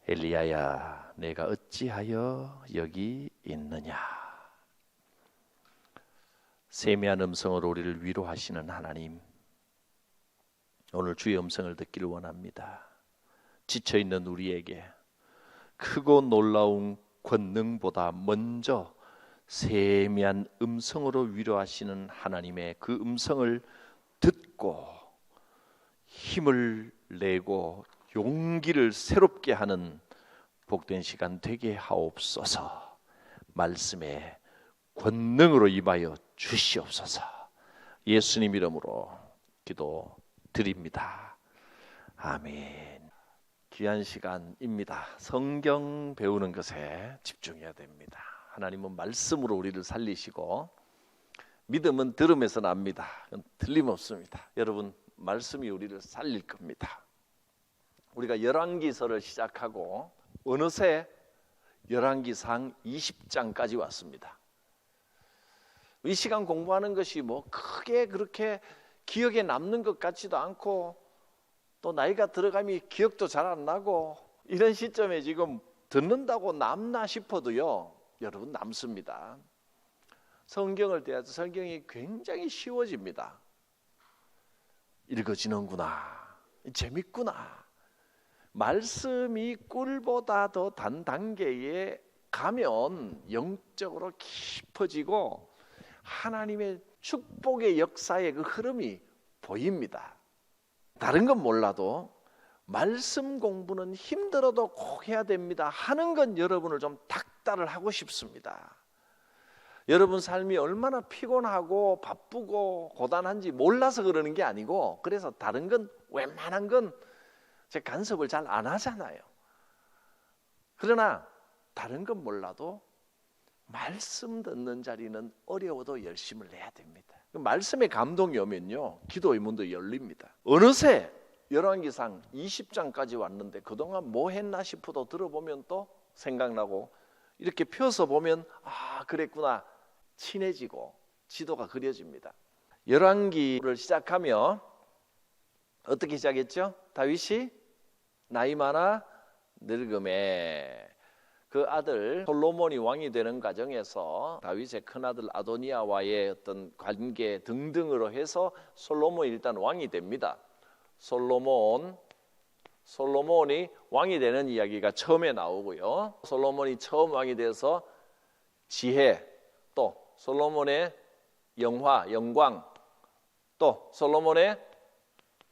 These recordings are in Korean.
엘리야야, 내가 어찌하여 여기 있느냐. 세미한 음성으로 우리를 위로하시는 하나님, 오늘 주의 음성을 듣기를 원합니다. 지쳐있는 우리에게 크고 놀라운 권능보다 먼저 세미한 음성으로 위로하시는 하나님의 그 음성을 듣고 힘을 내고 용기를 새롭게 하는 복된 시간 되게 하옵소서. 말씀에 권능으로 임하여 주시옵소서. 예수님 이름으로 기도드립니다. 아멘. 귀한 시간입니다. 성경 배우는 것에 집중해야 됩니다. 하나님은 말씀으로 우리를 살리시고 믿음은 들음에서 납니다. 틀림없습니다. 여러분, 말씀이 우리를 살릴 겁니다. 우리가 열왕기서를 시작하고 어느새 열왕기상 20장까지 왔습니다. 이 시간 공부하는 것이 뭐 크게 그렇게 기억에 남는 것 같지도 않고 또 나이가 들어가면 기억도 잘 안 나고 이런 시점에 지금 듣는다고 남나 싶어도요, 여러분 남습니다. 성경을 대해서 성경이 굉장히 쉬워집니다. 읽어지는구나, 재밌구나. 말씀이 꿀보다 더 단 단계에 가면 영적으로 깊어지고 하나님의 축복의 역사의 그 흐름이 보입니다. 다른 건 몰라도 말씀 공부는 힘들어도 꼭 해야 됩니다 하는 건 여러분을 좀 닥달을 하고 싶습니다. 여러분 삶이 얼마나 피곤하고 바쁘고 고단한지 몰라서 그러는 게 아니고, 그래서 다른 건 웬만한 건 제 간섭을 잘 안 하잖아요. 그러나 다른 건 몰라도 말씀 듣는 자리는 어려워도 열심을 내야 됩니다. 말씀에 감동이 오면요, 기도의 문도 열립니다. 어느새 열왕기상 20장까지 왔는데 그동안 뭐 했나 싶어도 들어보면 또 생각나고, 이렇게 펴서 보면 아 그랬구나, 친해지고 지도가 그려집니다. 열왕기를 시작하며 어떻게 시작했죠? 다윗이 나이 많아 늙음에 그 아들 솔로몬이 왕이 되는 과정에서 다윗의 큰아들 아도니아와의 어떤 관계 등등으로 해서 솔로몬이 일단 왕이 됩니다. 솔로몬이 왕이 되는 이야기가 처음에 나오고요. 솔로몬이 처음 왕이 돼서 지혜, 또 솔로몬의 영광, 또 솔로몬의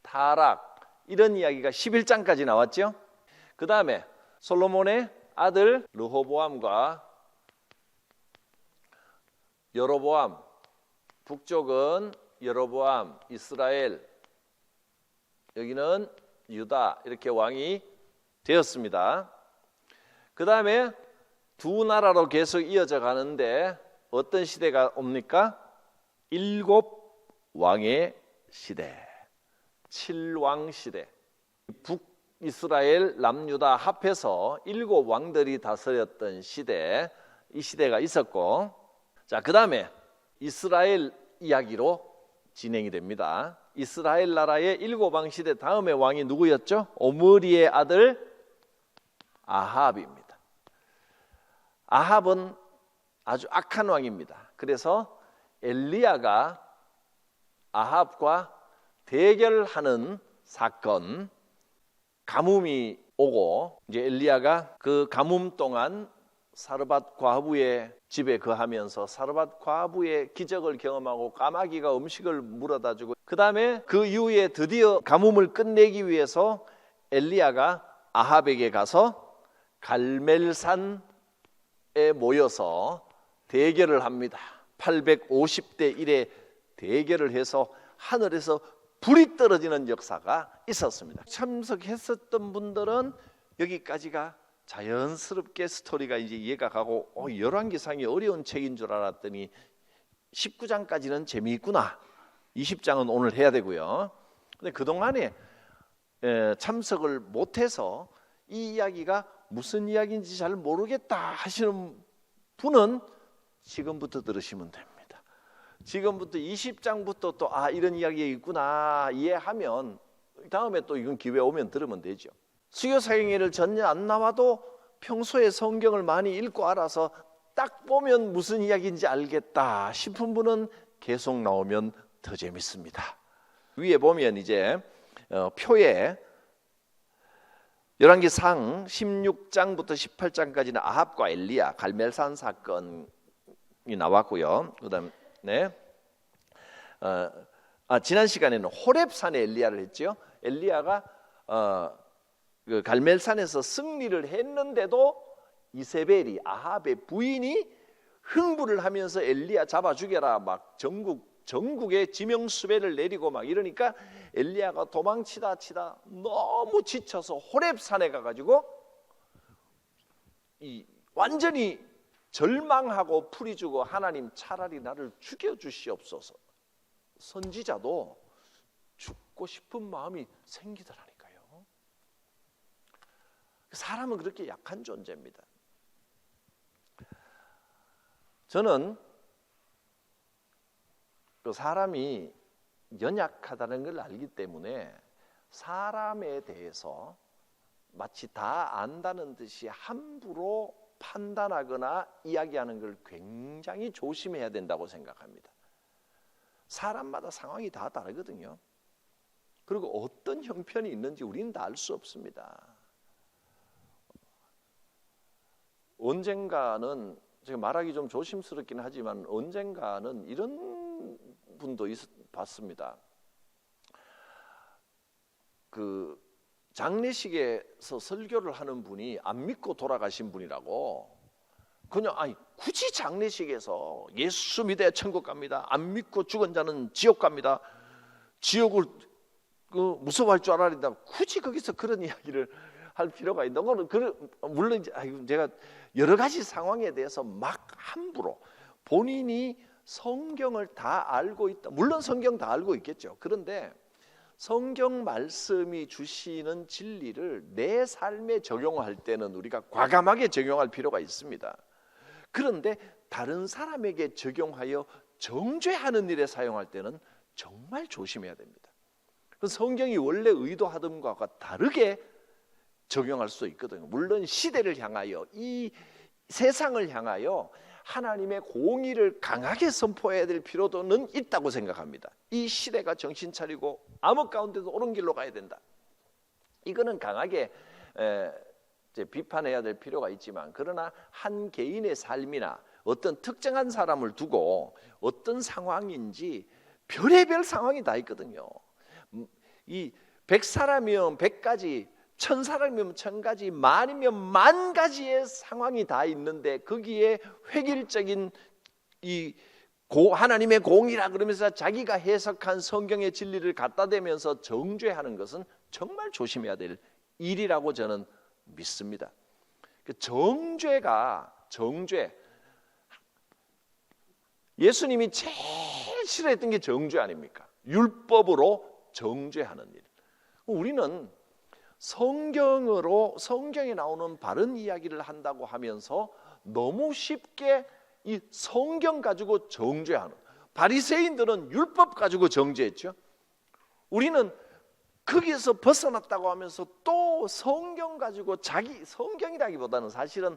타락, 이런 이야기가 11장까지 나왔죠. 그 다음에 솔로몬의 아들 르호보암과 여로보암, 북쪽은 여로보암, 이스라엘, 여기는 유다, 이렇게 왕이 되었습니다. 그 다음에 두 나라로 계속 이어져 가는데 어떤 시대가 옵니까? 7왕의 시대, 7왕 시대. 북이스라엘, 남유다 합해서 7왕들이 다스렸던 시대, 이 시대가 있었고, 자, 그 다음에 이스라엘 이야기로 진행이 됩니다. 이스라엘 나라의 7왕 시대 다음에 왕이 누구였죠? 오므리의 아들 아합입니다. 아합은 아주 악한 왕입니다. 그래서 엘리야가 아합과 대결하는 사건, 가뭄이 오고 이제 엘리야가 그 가뭄 동안 사르밧 과부의 집에 거하면서 사르밧 과부의 기적을 경험하고 까마귀가 음식을 물어다 주고, 그 다음에 그 이후에 드디어 가뭄을 끝내기 위해서 엘리야가 아합에게 가서 갈멜산에 모여서 대결을 합니다. 850대 1의 대결을 해서 하늘에서 불이 떨어지는 역사가 있었습니다. 참석했었던 분들은 여기까지가 자연스럽게 스토리가 이제 이해가 가고, 열왕기상이 어려운 책인 줄 알았더니 19장까지는 재미있구나, 20장은 오늘 해야 되고요. 근데 그동안에 참석을 못해서 이 이야기가 무슨 이야기인지 잘 모르겠다 하시는 분은 지금부터 들으시면 됩니다. 지금부터 20장부터 또 이런 이야기가 있구나 이해하면 다음에 또 이건 기회 오면 들으면 되죠. 수요 사경회를 전혀 안 나와도 평소에 성경을 많이 읽고 알아서 딱 보면 무슨 이야기인지 알겠다 싶은 분은 계속 나오면 더 재밌습니다. 위에 보면 이제 표에 열왕기상 16장부터 18장까지는 아합과 엘리야 갈멜산 사건이 나왔고요. 그다음에 지난 시간에는 호렙산에 엘리야를 했죠. 엘리야가 그 갈멜산에서 승리를 했는데도 이세벨이 아합의 부인이 흥부를 하면서 엘리야 잡아 죽여라 막 전국에 지명수배를 내리고 막 이러니까 엘리야가 도망치다 너무 지쳐서 호렙산에 가가지고 완전히 절망하고 풀이 주고 하나님 차라리 나를 죽여주시옵소서. 선지자도 죽고 싶은 마음이 생기더라니까요. 사람은 그렇게 약한 존재입니다. 저는 그 사람이 연약하다는 걸 알기 때문에 사람에 대해서 마치 다 안다는 듯이 함부로 판단하거나 이야기하는 걸 굉장히 조심해야 된다고 생각합니다. 사람마다 상황이 다 다르거든요. 그리고 어떤 형편이 있는지 우리는 다 알 수 없습니다. 언젠가는 제가 말하기 좀 조심스럽긴 하지만 언젠가는 이런 분도 봤습니다. 그 장례식에서 설교를 하는 분이 안 믿고 돌아가신 분이라고 그냥 굳이 장례식에서 예수 믿어야 천국 갑니다. 안 믿고 죽은 자는 지옥 갑니다. 지옥을 무서워할 줄 알아야 굳이 거기서 그런 이야기를 할 필요가 있는 거는 물론 제가 여러 가지 상황에 대해서 막 함부로 본인이 성경을 다 알고 있다. 물론 성경 다 알고 있겠죠. 그런데 성경 말씀이 주시는 진리를 내 삶에 적용할 때는 우리가 과감하게 적용할 필요가 있습니다. 그런데 다른 사람에게 적용하여 정죄하는 일에 사용할 때는 정말 조심해야 됩니다. 성경이 원래 의도하던 것과 다르게 적용할 수 있거든요. 물론 시대를 향하여 이 세상을 향하여 하나님의 공의를 강하게 선포해야 될 필요도는 있다고 생각합니다. 이 시대가 정신 차리고 암흑 가운데도 옳은 길로 가야 된다. 이거는 강하게 비판해야 될 필요가 있지만 그러나 한 개인의 삶이나 어떤 특정한 사람을 두고 어떤 상황인지 별의별 상황이 다 있거든요. 이 100사람이면 100가지 1000사람이면 1000가지 만이면 만 가지의 상황이 다 있는데 거기에 획일적인 하나님의 공의라 그러면서 자기가 해석한 성경의 진리를 갖다 대면서 정죄하는 것은 정말 조심해야 될 일이라고 저는 믿습니다. 정죄 예수님이 제일 싫어했던 게 정죄 아닙니까? 율법으로 정죄하는 일. 우리는 성경에 나오는 바른 이야기를 한다고 하면서 너무 쉽게 이 성경 가지고 정죄하는, 바리새인들은 율법 가지고 정죄했죠. 우리는 거기에서 벗어났다고 하면서 또 성경 가지고 성경이라기보다는 사실은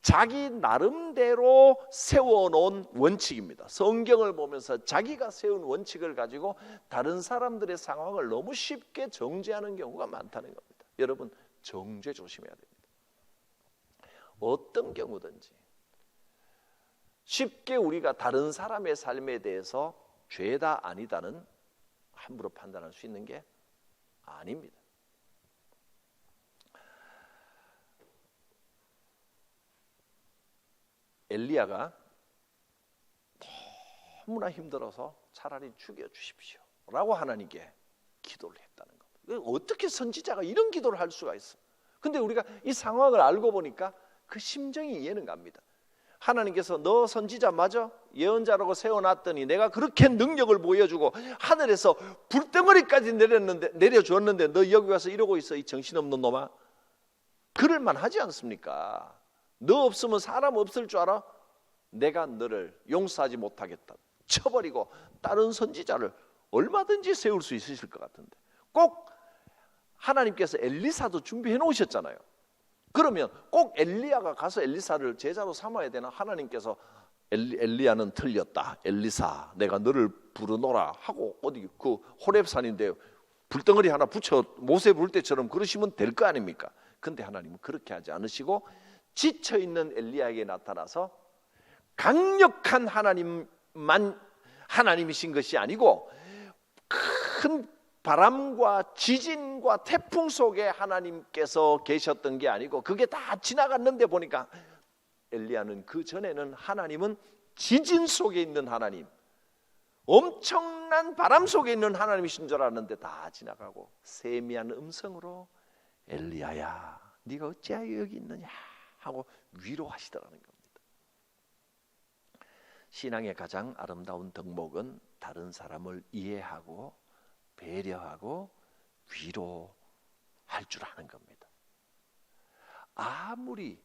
자기 나름대로 세워놓은 원칙입니다. 성경을 보면서 자기가 세운 원칙을 가지고 다른 사람들의 상황을 너무 쉽게 정죄하는 경우가 많다는 겁니다. 여러분, 정죄 조심해야 됩니다. 어떤 경우든지 쉽게 우리가 다른 사람의 삶에 대해서 죄다 아니다는 함부로 판단할 수 있는 게 아닙니다. 엘리야가 너무나 힘들어서 차라리 죽여주십시오 라고 하나님께 기도를 했다는 겁니다. 어떻게 선지자가 이런 기도를 할 수가 있어? 근데 우리가 이 상황을 알고 보니까 그 심정이 이해는 갑니다. 하나님께서 너 선지자 맞아? 예언자라고 세워놨더니 내가 그렇게 능력을 보여주고 하늘에서 불덩어리까지 내려주었는데 너 여기 와서 이러고 있어, 이 정신없는 놈아. 그럴만 하지 않습니까? 너 없으면 사람 없을 줄 알아? 내가 너를 용서하지 못하겠다 쳐버리고 다른 선지자를 얼마든지 세울 수 있으실 것 같은데 꼭 하나님께서 엘리사도 준비해 놓으셨잖아요. 그러면 꼭 엘리야가 가서 엘리사를 제자로 삼아야 되나? 하나님께서 엘리야는 틀렸다. 엘리사, 내가 너를 부르노라 하고 어디 그 호렙산인데 불덩어리 하나 붙여 모세 부를 때처럼 그러시면 될 거 아닙니까? 근데 하나님은 그렇게 하지 않으시고 지쳐있는 엘리야에게 나타나서 강력한 하나님이신 것이 아니고 큰 바람과 지진과 태풍 속에 하나님께서 계셨던 게 아니고 그게 다 지나갔는데 보니까 엘리야는 그 전에는 하나님은 지진 속에 있는 하나님, 엄청난 바람 속에 있는 하나님이신 줄 알았는데 다 지나가고 세미한 음성으로 엘리야야 네가 어찌하여 여기 있느냐 하고 위로하시더라는 겁니다. 신앙의 가장 아름다운 덕목은 다른 사람을 이해하고 배려하고 위로할 줄 아는 겁니다. 아무리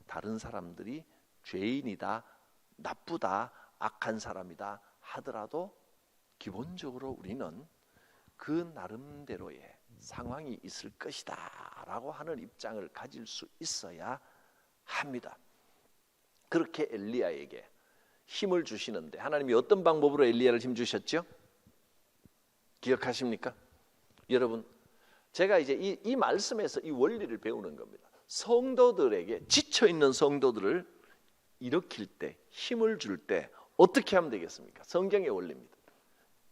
다른 사람들이 죄인이다, 나쁘다, 악한 사람이다 하더라도 기본적으로 우리는 그 나름대로의 상황이 있을 것이다 라고 하는 입장을 가질 수 있어야 합니다. 그렇게 엘리야에게 힘을 주시는데 하나님이 어떤 방법으로 엘리야를 힘 주셨죠? 기억하십니까? 여러분, 제가 이제 이 말씀에서 이 원리를 배우는 겁니다. 성도들에게, 지쳐있는 성도들을 일으킬 때, 힘을 줄 때 어떻게 하면 되겠습니까? 성경의 원리입니다.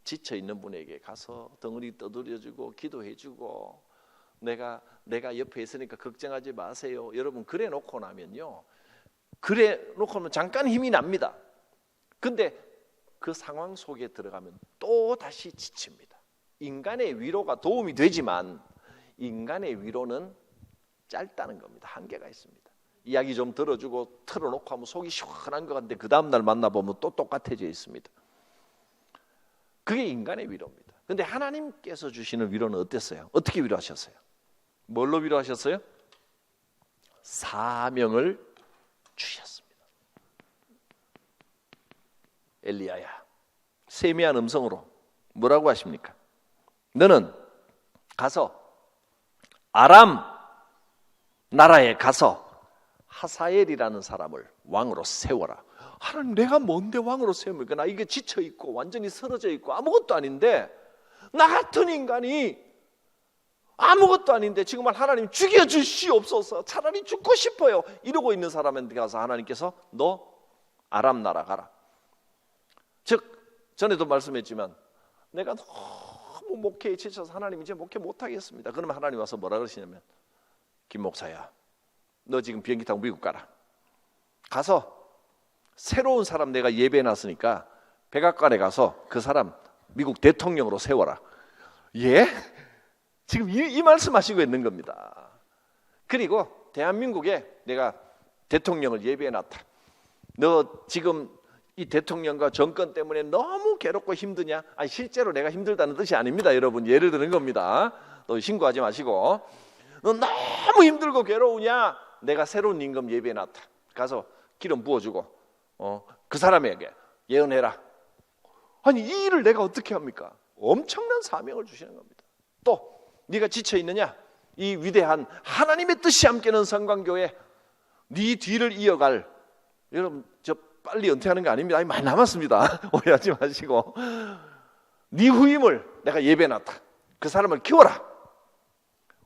지쳐있는 분에게 가서 덩어리 떠들여주고 기도해주고 내가 옆에 있으니까 걱정하지 마세요. 여러분, 그래 놓고 나면요, 그래 놓고 나면 잠깐 힘이 납니다. 근데 그 상황 속에 들어가면 또 다시 지칩니다. 인간의 위로가 도움이 되지만 인간의 위로는 짧다는 겁니다. 한계가 있습니다. 이야기 좀 들어주고 틀어놓고 하면 속이 시원한 것 같은데 그 다음날 만나보면 또 똑같아져 있습니다. 그게 인간의 위로입니다. 그런데 하나님께서 주시는 위로는 어땠어요? 어떻게 위로하셨어요? 뭘로 위로하셨어요? 사명을 주셨습니다. 엘리야야, 세미한 음성으로 뭐라고 하십니까? 너는 가서 아람 나라에 가서 하사엘이라는 사람을 왕으로 세워라. 하나님, 내가 뭔데 왕으로 세웁니까? 나 이게 지쳐있고 완전히 쓰러져 있고 아무것도 아닌데, 나 같은 인간이 아무것도 아닌데 지금 하나님 죽여주시옵소서, 차라리 죽고 싶어요 이러고 있는 사람한테 가서 하나님께서 너 아람 나라 가라. 즉 전에도 말씀했지만 내가 너무 목회에 지쳐서 하나님 이제 목회 못하겠습니다. 그러면 하나님 와서 뭐라 그러시냐면, 김 목사야, 너 지금 비행기 타고 미국 가라. 가서 새로운 사람 내가 예배해놨으니까 백악관에 가서 그 사람 미국 대통령으로 세워라. 예? 지금 이 말씀하시고 있는 겁니다. 그리고 대한민국에 내가 대통령을 예배해놨다. 너 지금 이 대통령과 정권 때문에 너무 괴롭고 힘드냐? 아니, 실제로 내가 힘들다는 뜻이 아닙니다. 여러분, 예를 드는 겁니다. 너 신고하지 마시고, 너 너무 힘들고 괴로우냐? 내가 새로운 임금 예배해놨다. 가서 기름 부어주고 그 사람에게 예언해라. 아니, 이 일을 내가 어떻게 합니까? 엄청난 사명을 주시는 겁니다. 또 네가 지쳐있느냐? 이 위대한 하나님의 뜻이 함께하는 성광교회 네 뒤를 이어갈, 여러분 저 빨리 은퇴하는 거 아닙니다. 아니, 많이 남았습니다. 오해하지 마시고, 네 후임을 내가 예배해놨다. 그 사람을 키워라.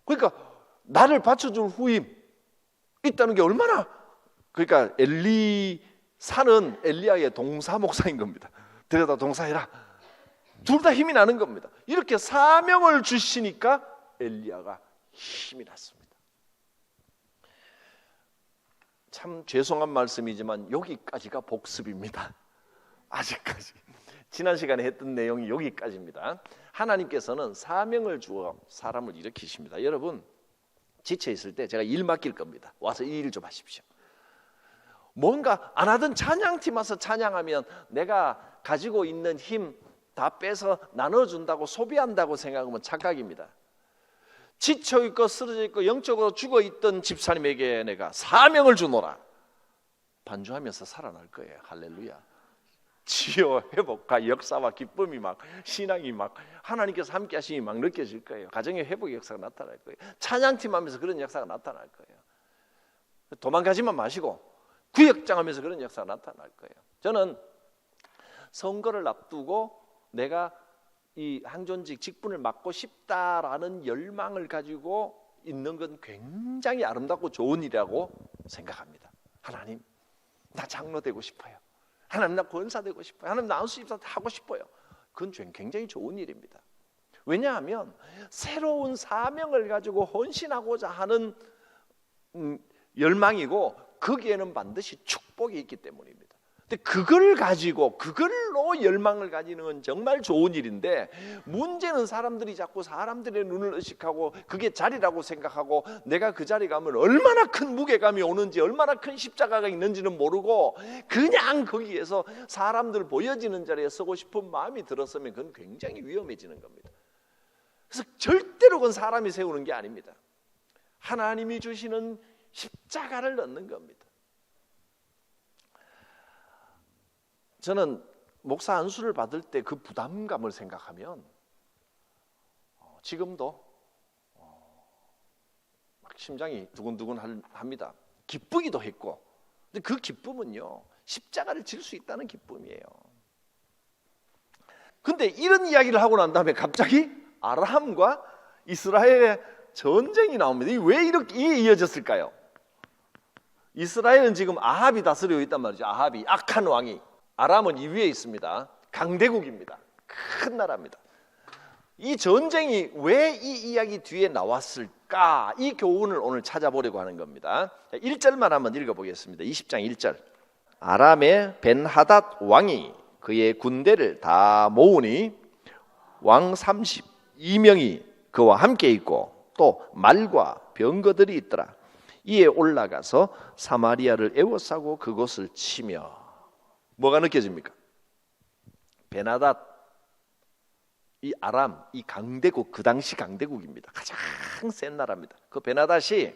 그러니까 나를 받쳐줄 후임 있다는 게 얼마나, 그러니까 엘리사는 엘리야의 동사 목사인 겁니다. 데려다 동사해라. 둘 다 힘이 나는 겁니다. 이렇게 사명을 주시니까 엘리야가 힘이 났습니다. 참 죄송한 말씀이지만 여기까지가 복습입니다. 아직까지 지난 시간에 했던 내용이 여기까지입니다. 하나님께서는 사명을 주어 사람을 일으키십니다. 여러분, 지쳐 있을 때 제가 일 맡길 겁니다. 와서 이 일 좀 하십시오. 뭔가 안 하던 찬양팀 와서 찬양하면 내가 가지고 있는 힘 다 빼서 나눠준다고 소비한다고 생각하면 착각입니다. 지쳐있고 쓰러져있고 영적으로 죽어있던 집사님에게 내가 사명을 주노라. 반주하면서 살아날 거예요. 할렐루야. 치유 회복과 역사와 기쁨이 막 신앙이 막 하나님께서 함께 하심이 막 느껴질 거예요. 가정의 회복의 역사가 나타날 거예요. 찬양팀 하면서 그런 역사가 나타날 거예요. 도망가지만 마시고 구역장 하면서 그런 역사가 나타날 거예요. 저는 선거를 앞두고 내가 이 항존직 직분을 맡고 싶다라는 열망을 가지고 있는 건 굉장히 아름답고 좋은 일이라고 생각합니다. 하나님, 나 장로 되고 싶어요. 하나님, 나 권사 되고 싶어요. 하나님, 나 안수집사 하고 싶어요. 그건 굉장히 좋은 일입니다. 왜냐하면 새로운 사명을 가지고 헌신하고자 하는 열망이고 거기에는 반드시 축복이 있기 때문입니다. 근데 그걸 가지고 그걸로 열망을 가지는 건 정말 좋은 일인데, 문제는 사람들이 자꾸 사람들의 눈을 의식하고 그게 자리라고 생각하고 내가 그 자리 가면 얼마나 큰 무게감이 오는지 얼마나 큰 십자가가 있는지는 모르고 그냥 거기에서 사람들 보여지는 자리에 서고 싶은 마음이 들었으면 그건 굉장히 위험해지는 겁니다. 그래서 절대로 그건 사람이 세우는 게 아닙니다. 하나님이 주시는 십자가를 넣는 겁니다. 저는 목사 안수를 받을 때 그 부담감을 생각하면 지금도 막 심장이 두근두근 합니다. 기쁘기도 했고, 근데 그 기쁨은요, 십자가를 질 수 있다는 기쁨이에요. 근데 이런 이야기를 하고 난 다음에 갑자기 아람과 이스라엘의 전쟁이 나옵니다. 왜 이렇게 이어졌을까요? 이스라엘은 지금 아합이 다스리고 있단 말이죠. 아합이, 악한 왕이. 아람은 이 위에 있습니다. 강대국입니다. 큰 나라입니다. 이 전쟁이 왜 이 이야기 뒤에 나왔을까? 이 교훈을 오늘 찾아보려고 하는 겁니다. 1절만 한번 읽어보겠습니다. 20장 1절. 아람의 벤하닷 왕이 그의 군대를 다 모으니 왕 32명이 그와 함께 있고 또 말과 병거들이 있더라. 이에 올라가서 사마리아를 에워싸고 그곳을 치며. 뭐가 느껴집니까? 베나닷, 이 아람, 이 강대국, 그 당시 강대국입니다. 가장 센 나라입니다. 그 베나닷이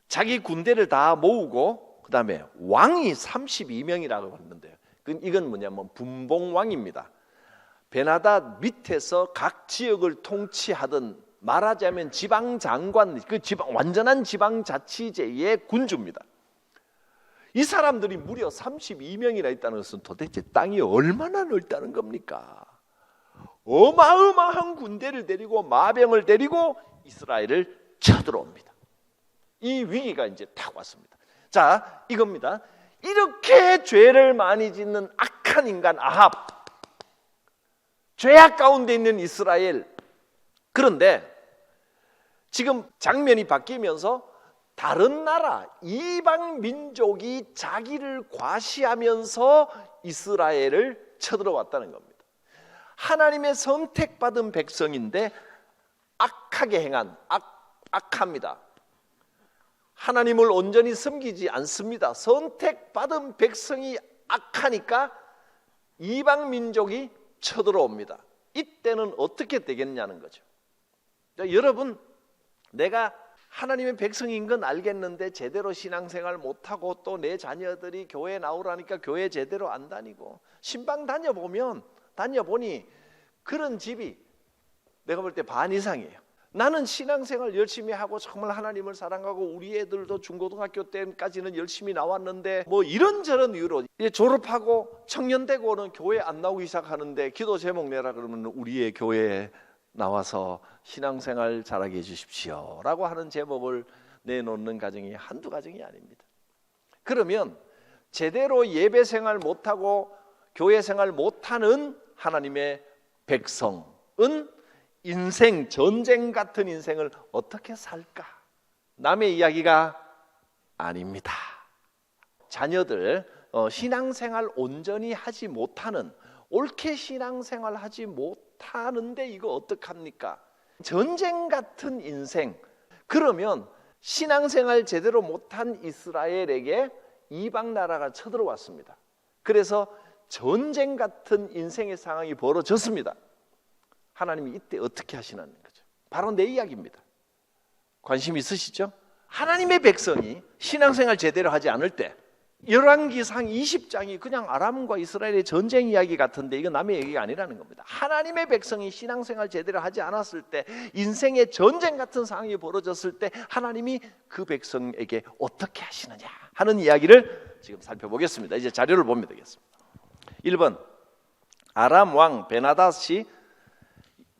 자기 군대를 다 모으고 그 다음에 왕이 32명이라고 했는데요. 이건 뭐냐면 분봉왕입니다. 베나닷 밑에서 각 지역을 통치하던, 말하자면 지방장관, 그 완전한 지방자치제의 군주입니다. 이 사람들이 무려 32명이나 있다는 것은 도대체 땅이 얼마나 넓다는 겁니까? 어마어마한 군대를 데리고 마병을 데리고 이스라엘을 쳐들어옵니다. 이 위기가 이제 딱 왔습니다. 자, 이겁니다. 이렇게 죄를 많이 짓는 악한 인간 아합, 죄악 가운데 있는 이스라엘. 그런데 지금 장면이 바뀌면서 다른 나라, 이방 민족이 자기를 과시하면서 이스라엘을 쳐들어왔다는 겁니다. 하나님의 선택받은 백성인데 악하게 행한, 악합니다. 하나님을 온전히 섬기지 않습니다. 선택받은 백성이 악하니까 이방 민족이 쳐들어옵니다. 이때는 어떻게 되겠냐는 거죠. 여러분, 내가 하나님의 백성인 건 알겠는데 제대로 신앙생활 못하고 또 내 자녀들이 교회 나오라니까 교회 제대로 안 다니고, 신방 다녀보니 그런 집이 내가 볼 때 반 이상이에요. 나는 신앙생활 열심히 하고 정말 하나님을 사랑하고 우리 애들도 중고등학교 때까지는 열심히 나왔는데 뭐 이런저런 이유로 졸업하고 청년되고는 교회 안 나오기 시작하는데 기도 제목 내라 그러면 우리의 교회에 나와서 신앙생활 잘하게 해주십시오 라고 하는 제목을 내놓는 가정이 한두 가정이 아닙니다. 그러면 제대로 예배생활 못하고 교회생활 못하는 하나님의 백성은 인생, 전쟁 같은 인생을 어떻게 살까? 남의 이야기가 아닙니다. 자녀들 신앙생활 온전히 하지 못하는, 옳게 신앙생활 하지 못하는데 이거 어떡합니까? 전쟁 같은 인생. 그러면 신앙생활 제대로 못한 이스라엘에게 이방 나라가 쳐들어왔습니다. 그래서 전쟁 같은 인생의 상황이 벌어졌습니다. 하나님이 이때 어떻게 하시는 거죠? 바로 내 이야기입니다. 관심 있으시죠? 하나님의 백성이 신앙생활 제대로 하지 않을 때 열왕기상 20장이 그냥 아람과 이스라엘의 전쟁 이야기 같은데 이건 남의 얘기가 아니라는 겁니다. 하나님의 백성이 신앙생활 제대로 하지 않았을 때, 인생의 전쟁 같은 상황이 벌어졌을 때 하나님이 그 백성에게 어떻게 하시느냐 하는 이야기를 지금 살펴보겠습니다. 이제 자료를 보면 되겠습니다. 1번, 아람 왕 베나닷이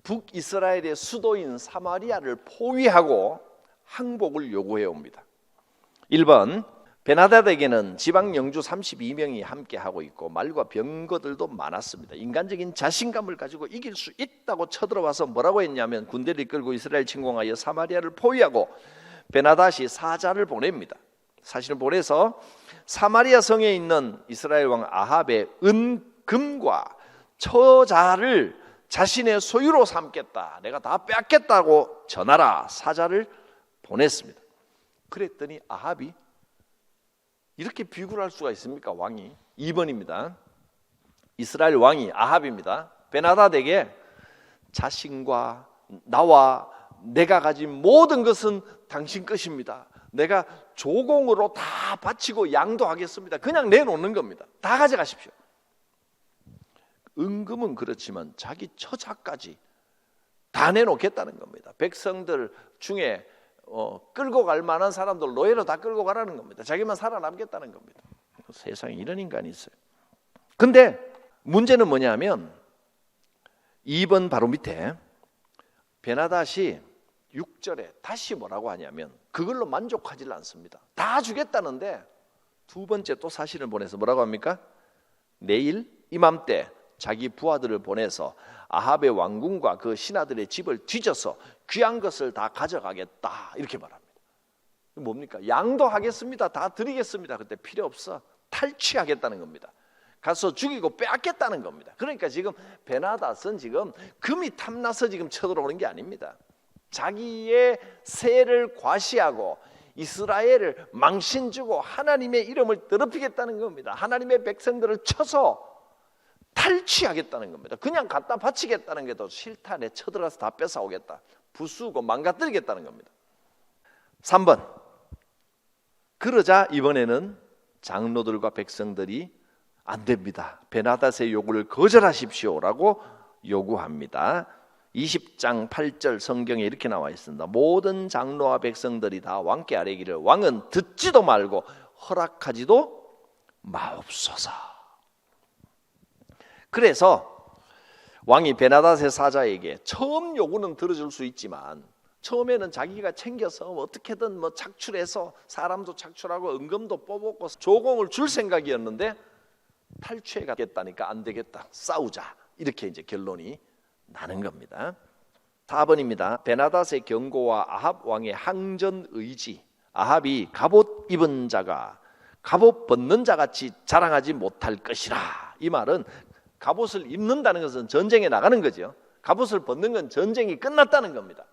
북이스라엘의 수도인 사마리아를 포위하고 항복을 요구해 옵니다. 1번, 베나닷에게는 지방 영주 32명이 함께 하고 있고 말과 병거들도 많았습니다. 인간적인 자신감을 가지고 이길 수 있다고 쳐들어와서 뭐라고 했냐면, 군대를 이끌고 이스라엘 침공하여 사마리아를 포위하고 베나닷이 사자를 보냅니다. 사실은 보내서 사마리아 성에 있는 이스라엘 왕 아합의 금과 처자를 자신의 소유로 삼겠다, 내가 다 뺏겠다고 전하라 사자를 보냈습니다. 그랬더니 아합이, 이렇게 비굴할 수가 있습니까? 왕이 2번입니다. 이스라엘 왕이 아합입니다. 베나닷에게 자신과 나와 내가 가진 모든 것은 당신 것입니다. 내가 조공으로 다 바치고 양도하겠습니다. 그냥 내놓는 겁니다. 다 가져가십시오. 은금은 그렇지만 자기 처자까지 다 내놓겠다는 겁니다. 백성들 중에 끌고 갈 만한 사람들 노예로 다 끌고 가라는 겁니다. 자기만 살아남겠다는 겁니다. 세상에 이런 인간이 있어요. 근데 문제는 뭐냐면 2번 바로 밑에 베나닷이 6절에 다시 뭐라고 하냐면, 그걸로 만족하지 않습니다. 다 주겠다는데 두 번째 또 사신을 보내서 뭐라고 합니까? 내일 이맘때 자기 부하들을 보내서 아합의 왕궁과 그 신하들의 집을 뒤져서 귀한 것을 다 가져가겠다, 이렇게 말합니다. 뭡니까? 양도하겠습니다, 다 드리겠습니다. 그때 필요 없어, 탈취하겠다는 겁니다. 가서 죽이고 빼앗겠다는 겁니다. 그러니까 지금 베나닷은 지금 금이 탐나서 지금 쳐들어오는 게 아닙니다. 자기의 세를 과시하고 이스라엘을 망신주고 하나님의 이름을 더럽히겠다는 겁니다. 하나님의 백성들을 쳐서 탈취하겠다는 겁니다. 그냥 갖다 바치겠다는 게 더 싫다, 내 쳐들어가서 다 뺏어오겠다, 부수고 망가뜨리겠다는 겁니다. 3번, 그러자 이번에는 장로들과 백성들이 안 됩니다, 베나닷의 요구를 거절하십시오라고 요구합니다. 20장 8절 성경에 이렇게 나와 있습니다. 모든 장로와 백성들이 다 왕께 아뢰기를 왕은 듣지도 말고 허락하지도 마옵소서. 그래서 왕이 베나닷의 사자에게 처음 요구는 들어줄 수 있지만, 처음에는 자기가 챙겨서 어떻게든 착출해서 사람도 착출하고 은금도 뽑았고 조공을 줄 생각이었는데 탈취해 가겠다니까 안 되겠다, 싸우자, 이렇게 이제 결론이 나는 겁니다. 4번입니다. 베나닷의 경고와 아합 왕의 항전 의지. 아합이 갑옷 입은 자가 갑옷 벗는 자 같이 자랑하지 못할 것이라. 이 말은 갑옷을 입는다는 것은 전쟁에 나가는 거죠. 갑옷을 벗는 건 전쟁이 끝났다는 겁니다.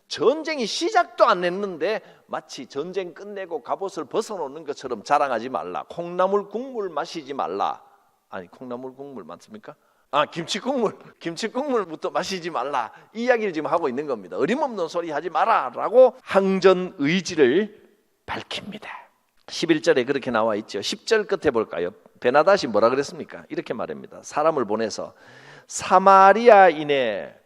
전쟁이 시작도 안 했는데 마치 전쟁 끝내고 갑옷을 벗어놓는 것처럼 자랑하지 말라. 콩나물 국물 마시지 말라. 아니, 콩나물 국물 맞습니까? 김치국물부터 마시지 말라, 이 이야기를 지금 하고 있는 겁니다. 어림없는 소리 하지 마라 라고 항전 의지를 밝힙니다. 11절에 그렇게 나와 있죠. 10절 끝에 볼까요? 베나닷이 뭐라 그랬습니까? 이렇게 말합니다. 사람을 보내서 사마리아인에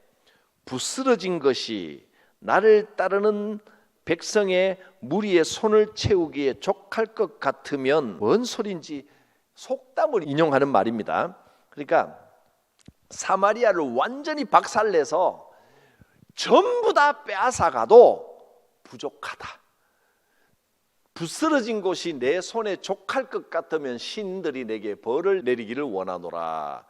부스러진 것이 나를 따르는 백성의 무리의 손을 채우기에 족할 것 같으면, 뭔 소린지 속담을 인용하는 말입니다. 그러니까 사마리아를 완전히 박살내서 전부 다 빼앗아가도 부족하다. 부스러진 곳이 내 손에 족할 것 같으면 신들이 내게 벌을 내리기를 원하노라.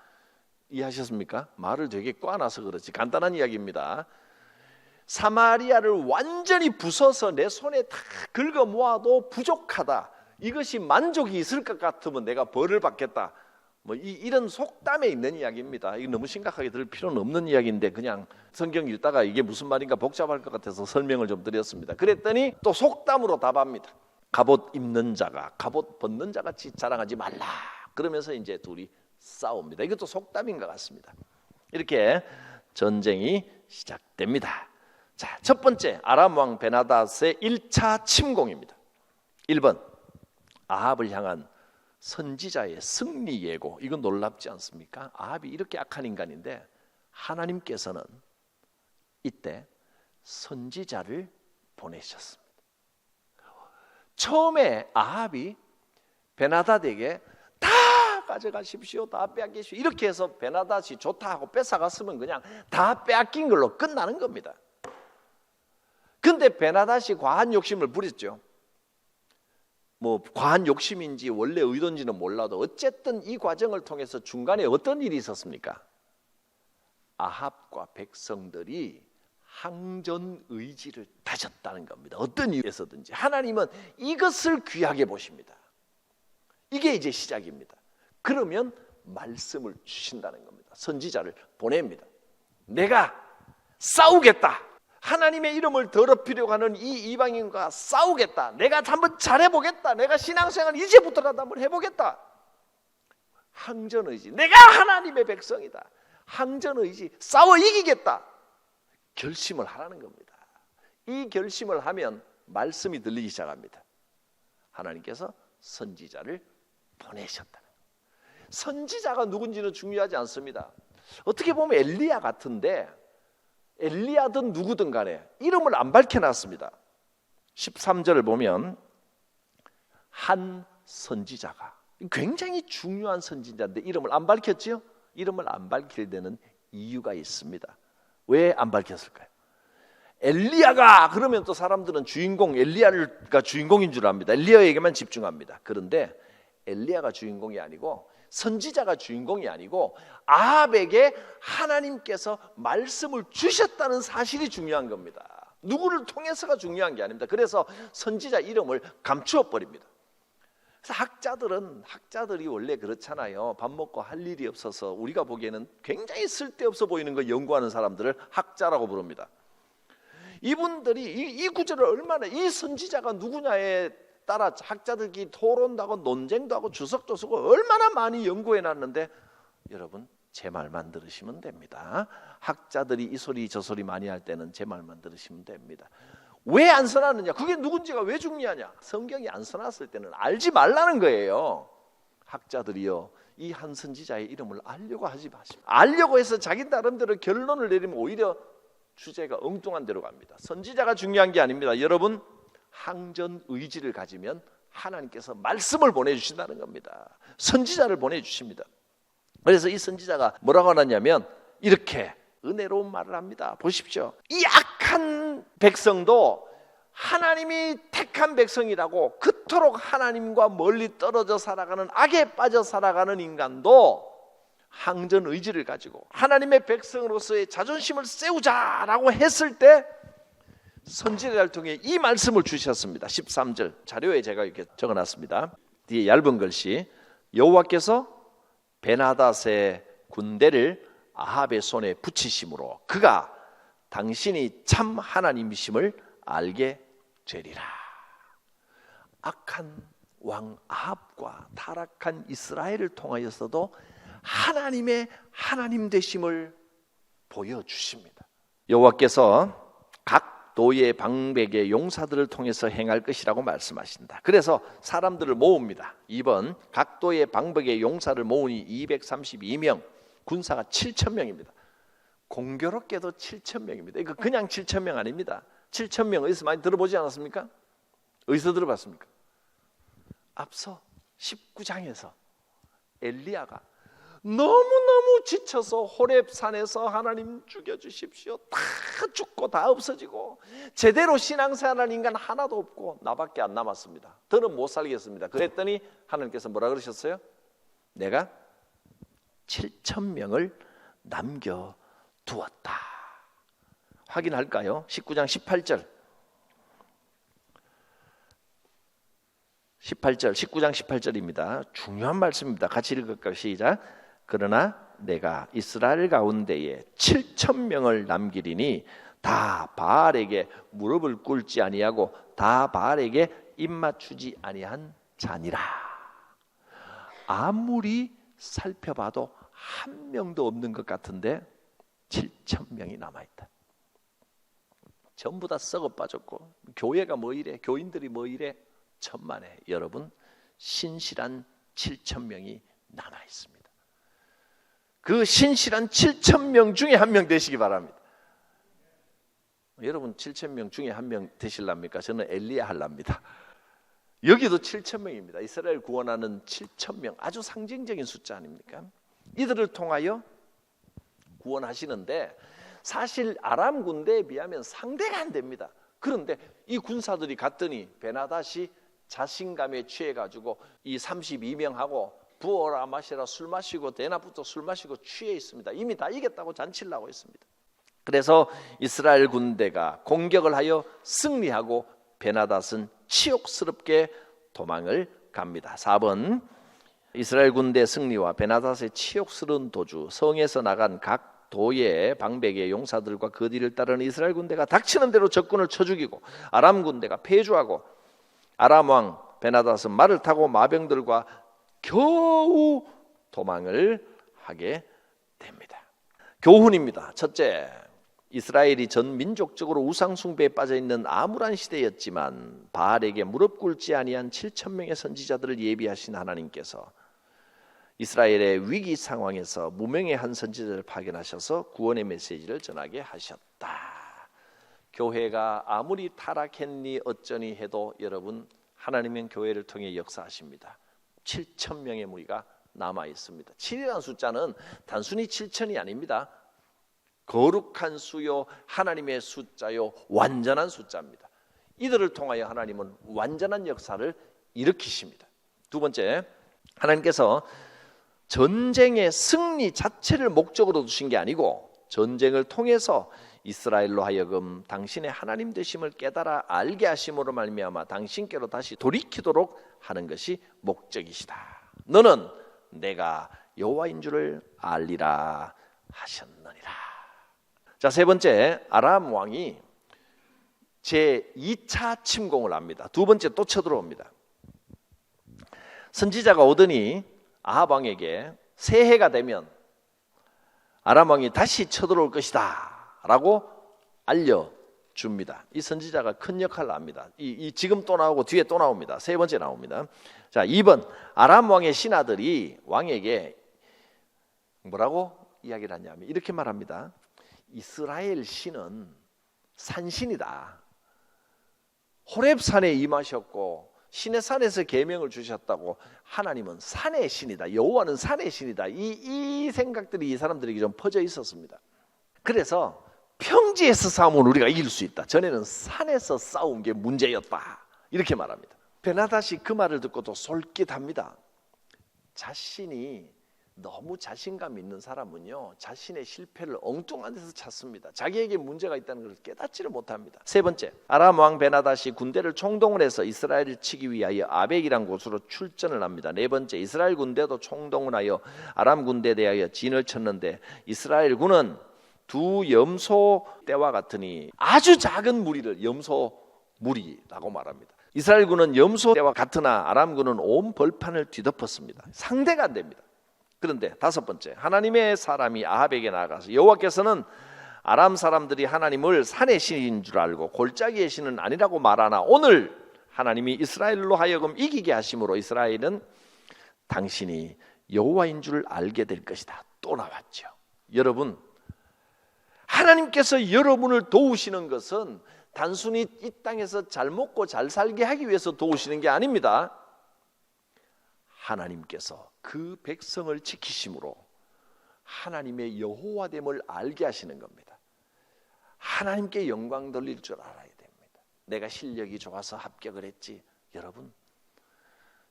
이해하셨습니까? 말을 되게 꽈놔서 그렇지 간단한 이야기입니다. 사마리아를 완전히 부숴서 내 손에 다 긁어 모아도 부족하다. 이것이 만족이 있을 것 같으면 내가 벌을 받겠다. 이런 속담에 있는 이야기입니다. 이거 너무 심각하게 들을 필요는 없는 이야기인데 그냥 성경 읽다가 이게 무슨 말인가 복잡할 것 같아서 설명을 좀 드렸습니다. 그랬더니 또 속담으로 답합니다. 갑옷 입는 자가 갑옷 벗는 자 같이 자랑하지 말라. 그러면서 이제 둘이 싸웁니다. 이것도 속담인 것 같습니다. 이렇게 전쟁이 시작됩니다. 자, 첫 번째 아람 왕 베나닷의 1차 침공입니다. 1번 아합을 향한 선지자의 승리 예고, 이건 놀랍지 않습니까? 아합이 이렇게 악한 인간인데 하나님께서는 이때 선지자를 보내셨습니다. 처음에 아합이 베나닷에게 다 가져가십시오, 다 빼앗기십시오 이렇게 해서 베나닷이 좋다 하고 뺏어갔으면 그냥 다 빼앗긴 걸로 끝나는 겁니다. 근데 베나닷이 과한 욕심을 부렸죠. 뭐 과한 욕심인지 원래 의도인지는 몰라도 어쨌든 이 과정을 통해서 중간에 어떤 일이 있었습니까? 아합과 백성들이 항전 의지를 다졌다는 겁니다. 어떤 이유에서든지 하나님은 이것을 귀하게 보십니다. 이게 이제 시작입니다. 그러면 말씀을 주신다는 겁니다. 선지자를 보냅니다. 내가 싸우겠다. 하나님의 이름을 더럽히려고 하는 이 이방인과 싸우겠다. 내가 한번 잘해보겠다. 내가 신앙생활 이제부터라도 한번 해보겠다. 항전의지. 내가 하나님의 백성이다. 항전의지. 싸워 이기겠다. 결심을 하라는 겁니다. 이 결심을 하면 말씀이 들리기 시작합니다. 하나님께서 선지자를 보내셨다는 거예요. 선지자가 누군지는 중요하지 않습니다. 어떻게 보면 엘리야 같은데 엘리야든 누구든 간에 이름을 안 밝혀놨습니다. 13절을 보면 한 선지자가, 굉장히 중요한 선지자인데 이름을 안 밝혔지요? 이름을 안 밝힐 데는 이유가 있습니다. 왜 안 밝혔을까요? 엘리야가 그러면 또 사람들은 주인공 엘리야가 주인공인 줄 압니다. 엘리야에게만 집중합니다. 그런데 엘리야가 주인공이 아니고 선지자가 주인공이 아니고 아합에게 하나님께서 말씀을 주셨다는 사실이 중요한 겁니다. 누구를 통해서가 중요한 게 아닙니다. 그래서 선지자 이름을 감추어 버립니다. 그래서 학자들이 원래 그렇잖아요. 밥 먹고 할 일이 없어서 우리가 보기에는 굉장히 쓸데없어 보이는 거 연구하는 사람들을 학자라고 부릅니다. 이분들이 이 구절을 얼마나, 이 선지자가 누구냐에 따라 학자들끼리 토론도 하고 논쟁도 하고 주석도 쓰고 얼마나 많이 연구해 놨는데, 여러분 제 말만 들으시면 됩니다. 학자들이 이 소리 저 소리 많이 할 때는 제 말만 들으시면 됩니다. 왜 안 써놨느냐? 그게 누군지가 왜 중요하냐? 성경이 안 써놨을 때는 알지 말라는 거예요. 학자들이요, 이 한 선지자의 이름을 알려고 하지 마십시오. 알려고 해서 자기 나름대로 결론을 내리면 오히려 주제가 엉뚱한 데로 갑니다. 선지자가 중요한 게 아닙니다. 여러분, 항전 의지를 가지면 하나님께서 말씀을 보내주신다는 겁니다. 선지자를 보내주십니다. 그래서 이 선지자가 뭐라고 하냐면 이렇게 은혜로운 말을 합니다. 보십시오. 이 악한 백성도 하나님이 택한 백성이라고, 그토록 하나님과 멀리 떨어져 살아가는, 악에 빠져 살아가는 인간도 항전 의지를 가지고 하나님의 백성으로서의 자존심을 세우자라고 했을 때 선지자를 통해 이 말씀을 주셨습니다. 13절 자료에 제가 이렇게 적어놨습니다. 뒤에 얇은 글씨, 여호와께서 베나닷의 군대를 아합의 손에 붙이심으로 그가 당신이 참 하나님이심을 알게 되리라. 악한 왕 아합과 타락한 이스라엘을 통하여서도 하나님의 하나님 되심을 보여주십니다. 여호와께서 각 도의 방백의 용사들을 통해서 행할 것이라고 말씀하신다. 그래서 사람들을 모읍니다. 2번 각 도의 방백의 용사를 모으니 232명, 군사가 7,000명입니다. 공교롭게도 7,000명입니다. 이거 그냥 7,000명 아닙니다. 7,000명 어디서 많이 들어보지 않았습니까? 어디서 들어봤습니까? 앞서 19장에서 엘리야가 너무너무 지쳐서 호렙산에서 하나님 죽여주십시오, 다 죽고 다 없어지고 제대로 신앙생활하는 인간 하나도 없고 나밖에 안 남았습니다. 더는 못 살겠습니다. 그랬더니 하나님께서 뭐라 그러셨어요? 내가 7,000명을 남겨두었다. 확인할까요? 19장 18절 19장 18절입니다. 중요한 말씀입니다. 같이 읽을까요? 시작. 그러나 내가 이스라엘 가운데에 7,000명을 남기리니 다 바알에게 무릎을 꿇지 아니하고 다 바알에게 입맞추지 아니한 자니라. 아무리 살펴봐도 한 명도 없는 것 같은데 7,000명이 남아있다. 전부 다 썩어 빠졌고 교회가 뭐 이래, 교인들이 뭐 이래, 천만에 여러분 신실한 7천 명이 남아 있습니다. 그 신실한 7천 명 중에 한 명 되시기 바랍니다. 여러분 7천 명 중에 한 명 되실랍니까? 저는 엘리야 할랍니다. 여기도 7천 명입니다. 이스라엘 구원하는 7천 명, 아주 상징적인 숫자 아닙니까? 이들을 통하여 구원하시는데 사실 아람 군대에 비하면 상대가 안 됩니다. 그런데 이 군사들이 갔더니 베나닷이 자신감에 취해가지고 이 32명하고 부어라 마시라 술 마시고 대낮부터 술 마시고 취해 있습니다. 이미 다 이겼다고 잔치를 하고 있습니다. 그래서 이스라엘 군대가 공격을 하여 승리하고 베나닷은 치욕스럽게 도망을 갑니다. 4번 이스라엘 군대 승리와 베나닷의 치욕스러운 도주, 성에서 나간 각 도의 방백의 용사들과 그 뒤를 따르는 이스라엘 군대가 닥치는 대로 적군을 쳐 죽이고 아람 군대가 패주하고 아람 왕 베나닷은 말을 타고 마병들과 겨우 도망을 하게 됩니다. 교훈입니다. 첫째, 이스라엘이 전 민족적으로 우상 숭배에 빠져 있는 암울한 시대였지만 바알에게 무릎 꿇지 아니한 7천 명의 선지자들을 예비하신 하나님께서 이스라엘의 위기 상황에서 무명의 한 선지자를 파견하셔서 구원의 메시지를 전하게 하셨다. 교회가 아무리 타락했니 어쩌니 해도 여러분 하나님은 교회를 통해 역사하십니다. 7천 명의 무리가 남아 있습니다. 7이라는 숫자는 단순히 7천이 아닙니다. 거룩한 수요, 하나님의 숫자요, 완전한 숫자입니다. 이들을 통하여 하나님은 완전한 역사를 일으키십니다. 두 번째, 하나님께서 전쟁의 승리 자체를 목적으로 두신 게 아니고 전쟁을 통해서 이스라엘로 하여금 당신의 하나님 되심을 깨달아 알게 하심으로 말미암아 당신께로 다시 돌이키도록 하는 것이 목적이시다. 너는 내가 여호와인 줄을 알리라 하셨느니라. 자, 세 번째, 아람 왕이 제2차 침공을 합니다. 두 번째 또 쳐들어옵니다. 선지자가 오더니 아합 왕에게 새해가 되면 아람 왕이 다시 쳐들어올 것이다 라고 알려줍니다. 이 선지자가 큰 역할을 합니다. 지금 또 나오고 뒤에 또 나옵니다. 세 번째 나옵니다. 자, 2번 아람 왕의 신하들이 왕에게 뭐라고 이야기를 하냐면 이렇게 말합니다. 이스라엘 신은 산신이다. 호렙산에 임하셨고 시내산에서 계명을 주셨다고 하나님은 산의 신이다. 여호와는 산의 신이다. 이 생각들이 이 사람들에게 좀 퍼져 있었습니다. 그래서 평지에서 싸우면 우리가 이길 수 있다. 전에는 산에서 싸운 게 문제였다. 이렇게 말합니다. 베나닷이 그 말을 듣고도 솔깃합니다. 자신이 너무 자신감 있는 사람은요 자신의 실패를 엉뚱한 데서 찾습니다. 자기에게 문제가 있다는 것을 깨닫지를 못합니다. 세 번째, 아람 왕 베나닷이 군대를 총동을 해서 이스라엘을 치기 위하여 아벡이란 곳으로 출전을 합니다. 네 번째, 이스라엘 군대도 총동을 하여 아람 군대에 대하여 진을 쳤는데 이스라엘 군은 두 염소 떼와 같으니 아주 작은 무리를 염소 무리라고 말합니다. 이스라엘 군은 염소 떼와 같으나 아람 군은 온 벌판을 뒤덮었습니다. 상대가 안 됩니다. 그런데 다섯 번째, 하나님의 사람이 아합에게 나아가서 여호와께서는 아람 사람들이 하나님을 산의 신인 줄 알고 골짜기의 신은 아니라고 말하나 오늘 하나님이 이스라엘로 하여금 이기게 하심으로 이스라엘은 당신이 여호와인 줄 알게 될 것이다. 또 나왔죠. 여러분, 하나님께서 여러분을 도우시는 것은 단순히 이 땅에서 잘 먹고 잘 살게 하기 위해서 도우시는 게 아닙니다. 하나님께서 그 백성을 지키심으로 하나님의 여호와됨을 알게 하시는 겁니다. 하나님께 영광 돌릴 줄 알아야 됩니다. 내가 실력이 좋아서 합격을 했지. 여러분,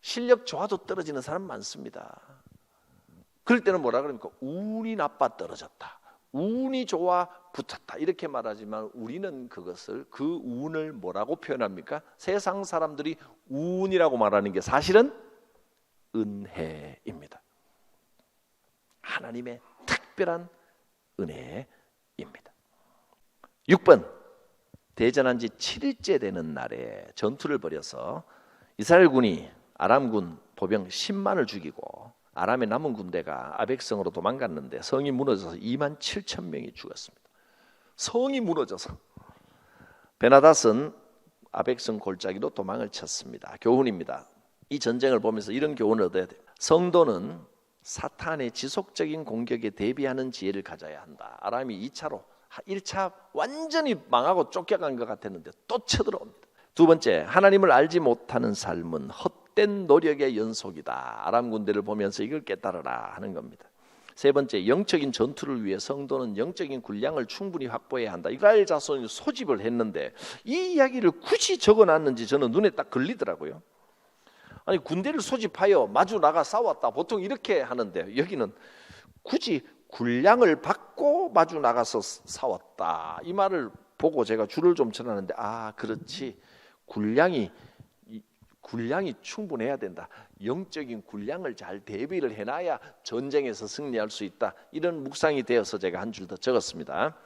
실력 좋아도 떨어지는 사람 많습니다. 그럴 때는 뭐라 그럽니까? 운이 나빠 떨어졌다. 운이 좋아 붙었다. 이렇게 말하지만 우리는 그것을 그 운을 뭐라고 표현합니까? 세상 사람들이 운이라고 말하는 게 사실은 은혜입니다. 하나님의 특별한 은혜입니다. 6번, 대전한 지 7일째 되는 날에 전투를 벌여서 이스라엘군이 아람군 보병 10만을 죽이고 아람의 남은 군대가 아벡성으로 도망갔는데 성이 무너져서 2만 7천 명이 죽었습니다. 성이 무너져서 베나닷은 아벡성 골짜기로 도망을 쳤습니다. 교훈입니다. 이 전쟁을 보면서 이런 교훈을 얻어야 돼요. 성도는 사탄의 지속적인 공격에 대비하는 지혜를 가져야 한다. 아람이 2차로 1차 완전히 망하고 쫓겨간 것 같았는데 또 쳐들어옵니다. 두 번째, 하나님을 알지 못하는 삶은 헛된 노력의 연속이다. 아람 군대를 보면서 이걸 깨달으라 하는 겁니다. 세 번째, 영적인 전투를 위해 성도는 영적인 군량을 충분히 확보해야 한다. 이스라엘 자손이 소집을 했는데 이 이야기를 굳이 적어놨는지 저는 눈에 딱 걸리더라고요. 아니, 군대를 소집하여 마주 나가 싸웠다. 보통 이렇게 하는데 여기는 굳이 군량을 받고 마주 나가서 싸웠다. 이 말을 보고 제가 줄을 좀 쳐놨는데 그렇지. 군량이 충분해야 된다. 영적인 군량을 잘 대비를 해놔야 전쟁에서 승리할 수 있다. 이런 묵상이 되어서 제가 한 줄 더 적었습니다.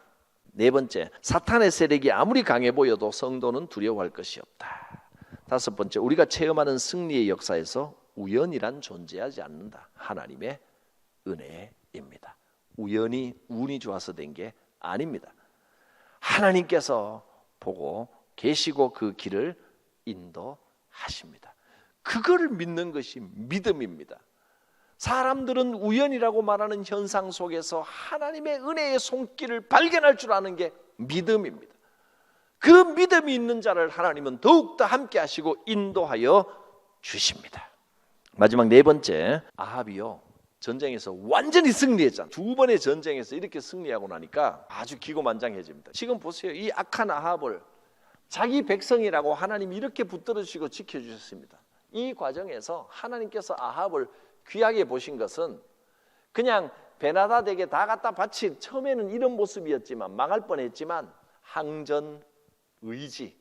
네 번째, 사탄의 세력이 아무리 강해 보여도 성도는 두려워할 것이 없다. 다섯 번째, 우리가 체험하는 승리의 역사에서 우연이란 존재하지 않는다. 하나님의 은혜입니다. 우연히 운이 좋아서 된 게 아닙니다. 하나님께서 보고 계시고 그 길을 인도하십니다. 그걸 믿는 것이 믿음입니다. 사람들은 우연이라고 말하는 현상 속에서 하나님의 은혜의 손길을 발견할 줄 아는 게 믿음입니다. 그 믿음이 있는 자를 하나님은 더욱더 함께 하시고 인도하여 주십니다. 마지막 네 번째, 아합이요 전쟁에서 완전히 승리했잖아요. 두 번의 전쟁에서 이렇게 승리하고 나니까 아주 기고만장해집니다. 지금 보세요. 이 악한 아합을 자기 백성이라고 하나님이 이렇게 붙들어 주시고 지켜주셨습니다. 이 과정에서 하나님께서 아합을 귀하게 보신 것은 그냥 베나다에게 다 갖다 바친, 처음에는 이런 모습이었지만 망할 뻔했지만 항전 의지,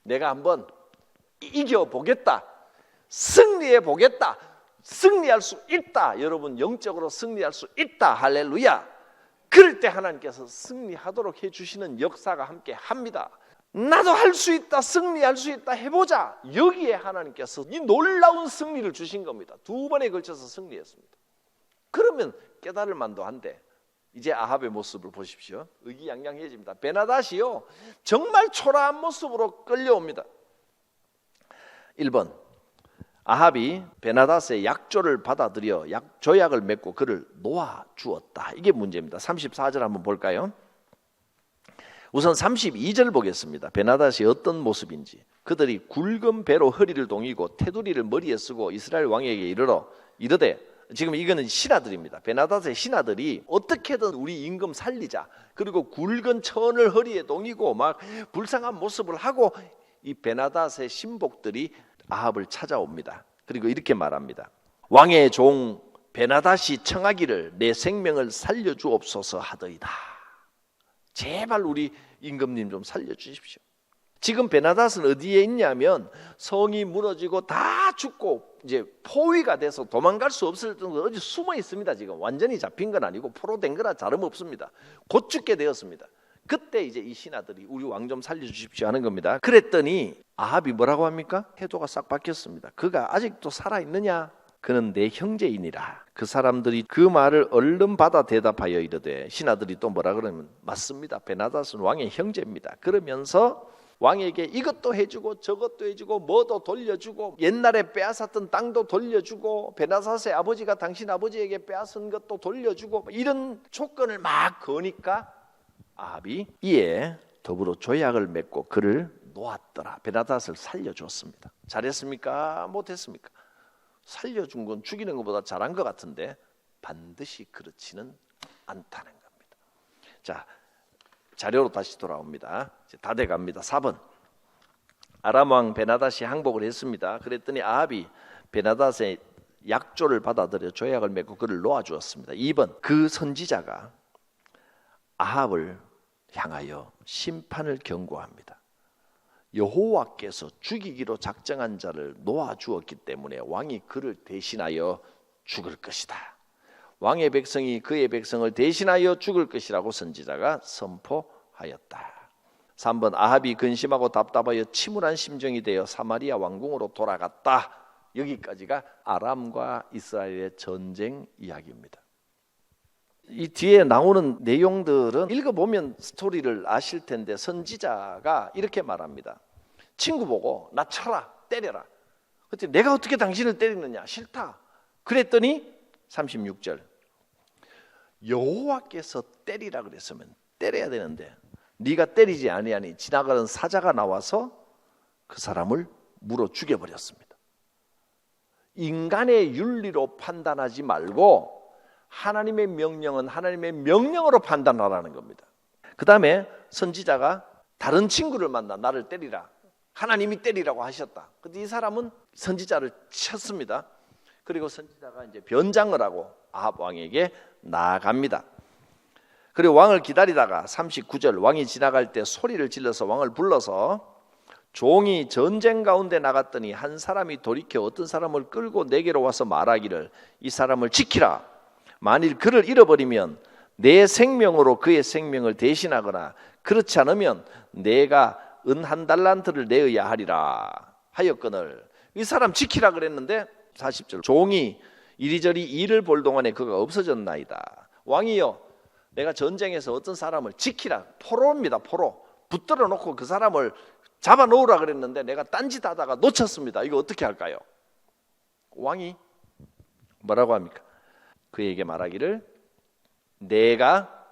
내가 한번 이겨보겠다, 승리해 보겠다, 승리할 수 있다. 여러분, 영적으로 승리할 수 있다. 할렐루야. 그럴 때 하나님께서 승리하도록 해주시는 역사가 함께 합니다. 나도 할 수 있다, 승리할 수 있다, 해보자. 여기에 하나님께서 이 놀라운 승리를 주신 겁니다. 두 번에 걸쳐서 승리했습니다. 그러면 깨달을 만도 한데 이제 아합의 모습을 보십시오. 의기양양해집니다. 베나다시요 정말 초라한 모습으로 끌려옵니다. 1번, 아합이 베나닷의 약조를 받아들여 조약을 맺고 그를 놓아주었다. 이게 문제입니다. 34절 한번 볼까요? 우선 32절 보겠습니다. 베나닷이 어떤 모습인지. 그들이 굵은 배로 허리를 동이고 테두리를 머리에 쓰고 이스라엘 왕에게 이르되, 지금 이거는 신하들입니다. 베나닷의 신하들이 어떻게든 우리 임금 살리자, 그리고 굵은 천을 허리에 동이고 막 불쌍한 모습을 하고 이 베나닷의 신복들이 아합을 찾아옵니다. 그리고 이렇게 말합니다. 왕의 종 베나닷이 청하기를 내 생명을 살려주옵소서 하더이다. 제발 우리 임금님 좀 살려주십시오. 지금 베나닷은 어디에 있냐면 성이 무너지고 다 죽고 이제 포위가 돼서 도망갈 수 없을 정도로 어디 숨어 있습니다. 지금 완전히 잡힌 건 아니고 포로된 거나 다름없습니다. 곧 죽게 되었습니다. 그때 이제 이 신하들이 우리 왕 좀 살려주십시오 하는 겁니다. 그랬더니 아합이 뭐라고 합니까? 태도가 싹 바뀌었습니다. 그가 아직도 살아있느냐? 그는 내 형제이니라. 그 사람들이 그 말을 얼른 받아 대답하여 이르되, 신하들이 또 뭐라 그러면 맞습니다. 베나닷은 왕의 형제입니다. 그러면서 왕에게 이것도 해주고 저것도 해주고 뭐도 돌려주고 옛날에 빼앗았던 땅도 돌려주고 베나닷의 아버지가 당신 아버지에게 빼앗은 것도 돌려주고 이런 조건을 막 거니까 아합이 이에 더불어 조약을 맺고 그를 놓았더라. 베나닷을 살려줬습니다. 잘했습니까? 못했습니까? 살려준 건 죽이는 것보다 잘한 것 같은데 반드시 그렇지는 않다는 겁니다. 자, 자료로 다시 돌아옵니다. 이제 다 돼갑니다. 4번, 아람 왕 베나닷이 항복을 했습니다. 그랬더니 아합이 베나닷의 약조를 받아들여 조약을 맺고 그를 놓아주었습니다. 2번, 그 선지자가 아합을 향하여 심판을 경고합니다. 여호와께서 죽이기로 작정한 자를 놓아주었기 때문에 왕이 그를 대신하여 죽을 것이다. 왕의 백성이 그의 백성을 대신하여 죽을 것이라고 선지자가 선포하였다. 3번, 아합이 근심하고 답답하여 침울한 심정이 되어 사마리아 왕궁으로 돌아갔다. 여기까지가 아람과 이스라엘의 전쟁 이야기입니다. 이 뒤에 나오는 내용들은 읽어보면 스토리를 아실 텐데 선지자가 이렇게 말합니다. 친구 보고 나 쳐라, 때려라. 그때 내가 어떻게 당신을 때리느냐? 싫다. 그랬더니 36절 여호와께서 때리라 그랬으면 때려야 되는데 네가 때리지 아니하니 지나가는 사자가 나와서 그 사람을 물어 죽여버렸습니다. 인간의 윤리로 판단하지 말고 하나님의 명령은 하나님의 명령으로 판단하라는 겁니다. 그 다음에 선지자가 다른 친구를 만나 나를 때리라. 하나님이 때리라고 하셨다. 근데 이 사람은 선지자를 쳤습니다. 그리고 선지자가 이제 변장을 하고 아합 왕에게 나아갑니다. 그리고 왕을 기다리다가 39절 왕이 지나갈 때 소리를 질러서 왕을 불러서 종이 전쟁 가운데 나갔더니 한 사람이 돌이켜 어떤 사람을 끌고 내게로 와서 말하기를 이 사람을 지키라. 만일 그를 잃어버리면 내 생명으로 그의 생명을 대신하거나 그렇지 않으면 내가 은 1달란트를 내어야 하리라 하였거늘 이 사람 지키라 그랬는데 40절 종이 이리저리 일을 볼 동안에 그가 없어졌나이다. 왕이여 내가 전쟁에서 어떤 사람을 지키라. 포로입니다. 포로. 붙들어 놓고 그 사람을 잡아 놓으라 그랬는데 내가 딴짓하다가 놓쳤습니다. 이거 어떻게 할까요? 왕이 뭐라고 합니까? 그에게 말하기를 내가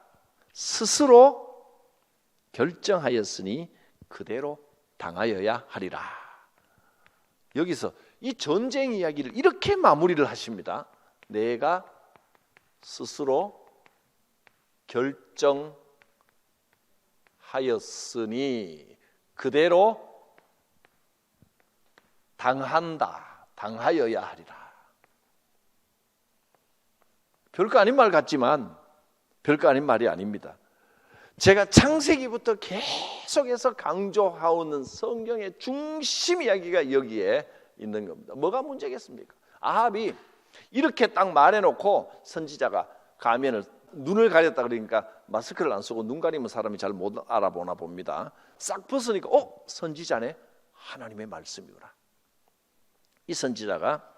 스스로 결정하였으니 그대로 당하여야 하리라. 여기서 이 전쟁 이야기를 이렇게 마무리를 하십니다. 내가 스스로 결정하였으니 그대로 당하여야 하리라. 별거 아닌 말 같지만 별거 아닌 말이 아닙니다. 제가 창세기부터 계속해서 강조하오는 성경의 중심 이야기가 여기에 있는 겁니다. 뭐가 문제겠습니까? 아합이 이렇게 딱 말해놓고 선지자가 가면을 눈을 가렸다 그러니까 마스크를 안 쓰고 눈 가리면 사람이 잘 못 알아보나 봅니다. 싹 벗으니까 선지자네. 하나님의 말씀이구나. 이 선지자가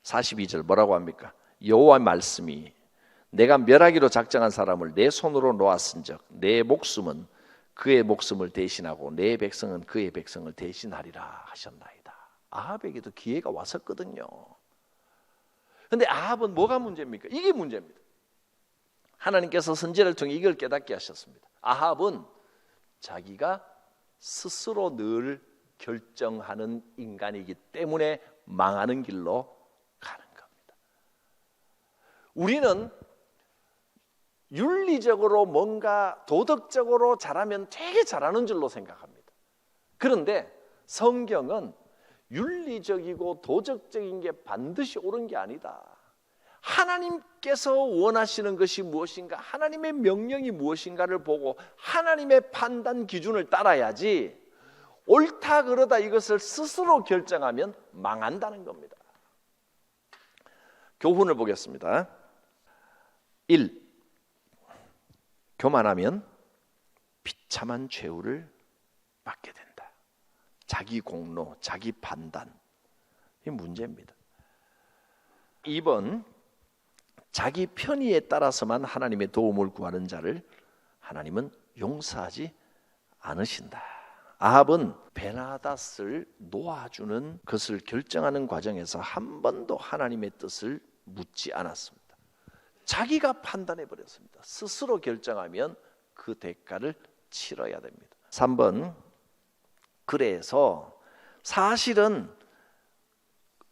42절 뭐라고 합니까? 여호와의 말씀이 내가 멸하기로 작정한 사람을 내 손으로 놓았은즉 내 목숨은 그의 목숨을 대신하고 내 백성은 그의 백성을 대신하리라 하셨나이다. 아합에게도 기회가 왔었거든요. 그런데 아합은 뭐가 문제입니까? 이게 문제입니다. 하나님께서 선지자를 통해 이걸 깨닫게 하셨습니다. 아합은 자기가 스스로 늘 결정하는 인간이기 때문에 망하는 길로 가는 겁니다. 우리는 윤리적으로 뭔가 도덕적으로 잘하면 되게 잘하는 줄로 생각합니다. 그런데 성경은 윤리적이고 도덕적인 게 반드시 옳은 게 아니다. 하나님께서 원하시는 것이 무엇인가, 하나님의 명령이 무엇인가를 보고 하나님의 판단 기준을 따라야지 옳다 그러다 이것을 스스로 결정하면 망한다는 겁니다. 교훈을 보겠습니다. 1. 교만하면 비참한 최후를 받게 된다. 자기 공로, 자기 판단, 이 문제입니다. 2번, 자기 편의에 따라서만 하나님의 도움을 구하는 자를 하나님은 용서하지 않으신다. 아합은 베나닷을 놓아주는 것을 결정하는 과정에서 한 번도 하나님의 뜻을 묻지 않았습니다. 자기가 판단해 버렸습니다. 스스로 결정하면 그 대가를 치러야 됩니다. 3번, 그래서 사실은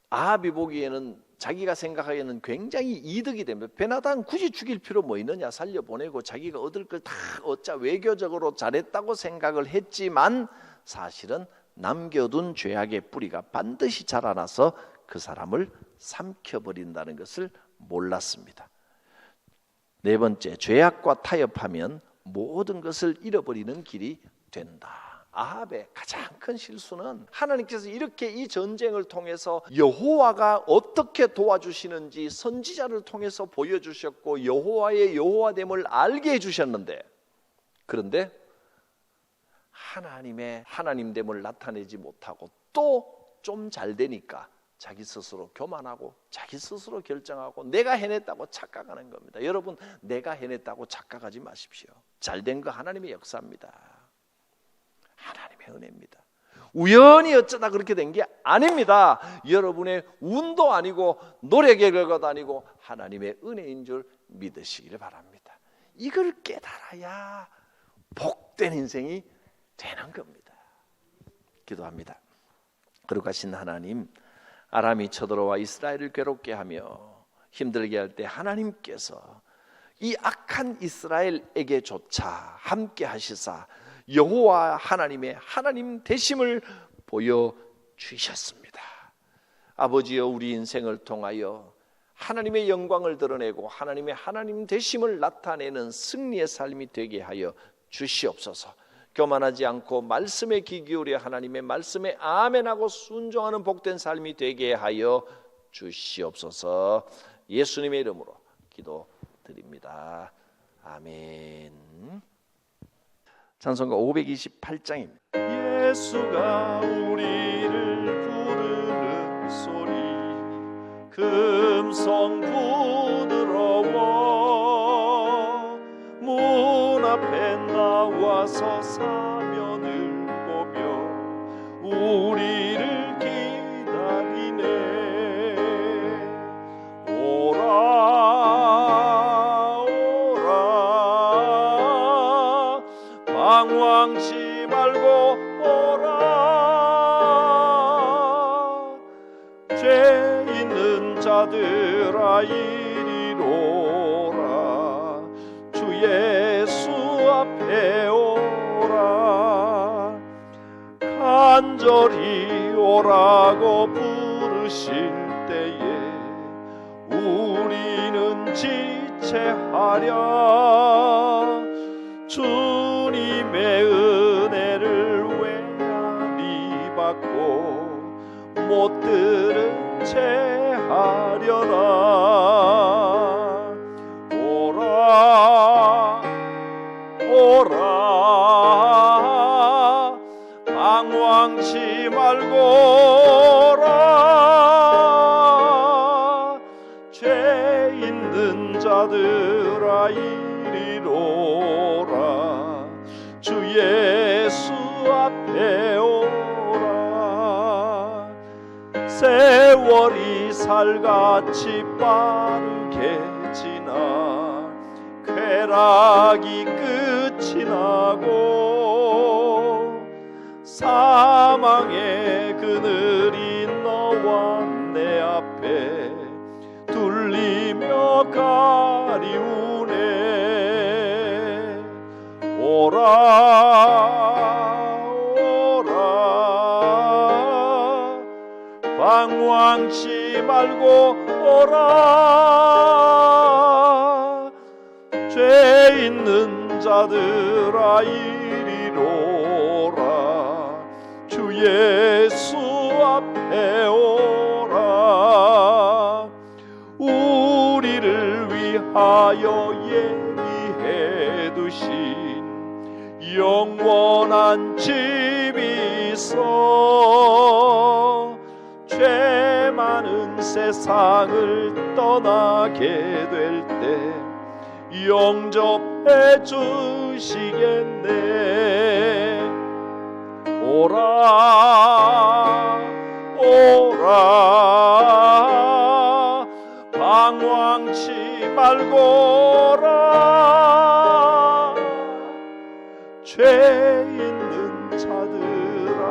아합이 보기에는 자기가 생각하기에는 굉장히 이득이 됩니다. 베나단 굳이 죽일 필요 뭐 있느냐, 살려보내고 자기가 얻을 걸 다 얻자, 외교적으로 잘했다고 생각을 했지만 사실은 남겨둔 죄악의 뿌리가 반드시 자라나서 그 사람을 삼켜버린다는 것을 몰랐습니다. 4번째, 죄악과 타협하면 모든 것을 잃어버리는 길이 된다. 아합의 가장 큰 실수는 하나님께서 이렇게 이 전쟁을 통해서 여호와가 어떻게 도와주시는지 선지자를 통해서 보여주셨고 여호와의 여호와됨을 알게 해주셨는데, 그런데 하나님의 하나님됨을 나타내지 못하고 또 좀 잘 되니까 자기 스스로 교만하고 자기 스스로 결정하고 내가 해냈다고 착각하는 겁니다. 여러분, 내가 해냈다고 착각하지 마십시오. 잘된 거 하나님의 역사입니다. 하나님의 은혜입니다. 우연히 어쩌다 그렇게 된 게 아닙니다. 여러분의 운도 아니고 노력의 결과도 아니고 하나님의 은혜인 줄 믿으시기를 바랍니다. 이걸 깨달아야 복된 인생이 되는 겁니다. 기도합니다. 거룩하신 하나님, 아람이 쳐들어와 이스라엘을 괴롭게 하며 힘들게 할 때 하나님께서 이 악한 이스라엘에게조차 함께 하시사 여호와 하나님의 하나님 되심을 보여주셨습니다. 아버지여, 우리 인생을 통하여 하나님의 영광을 드러내고 하나님의 하나님 되심을 나타내는 승리의 삶이 되게 하여 주시옵소서. 교만하지 않고 말씀에 귀 기울여 하나님의 말씀에 아멘하고 순종하는 복된 삶이 되게 하여 주시옵소서. 예수님의 이름으로 기도드립니다. 아멘. 찬송가 528장입니다. 예수가 우리를 부르는 소리 금성 부드러워 문 앞에 나와서 사면을 보며 우리를 기다리네. 오라 오라 방황치 말고 오라. 죄 있는 자들아 이리로라. 주 예수 앞에 오라. 간절히 오라고 부르실 때에 우리는 지체하랴. 주님의 은혜를 외아리 받고 못 들은 채 하려나. 오라 오라 방황치 말고 오라. 죄 있는 자들아 이리로라. 주 예수 앞에 오라. 세월이 살같이 빠르게 지나 쾌락이 끝이 나고 사망의 그늘이 너와 내 앞에 둘리며 가리우네. 오라 오라 방황치 말고 오라. 죄 있는 자들아 이리로라. 주 예수 앞에 오라. 우리를 위하여 예비해 두신 영원한 집이 있어. 죄 많은 세상을 떠나게 될 때 영접해 주시겠네. 오라 오라 방황치 말고 오라. 죄 있는 자들아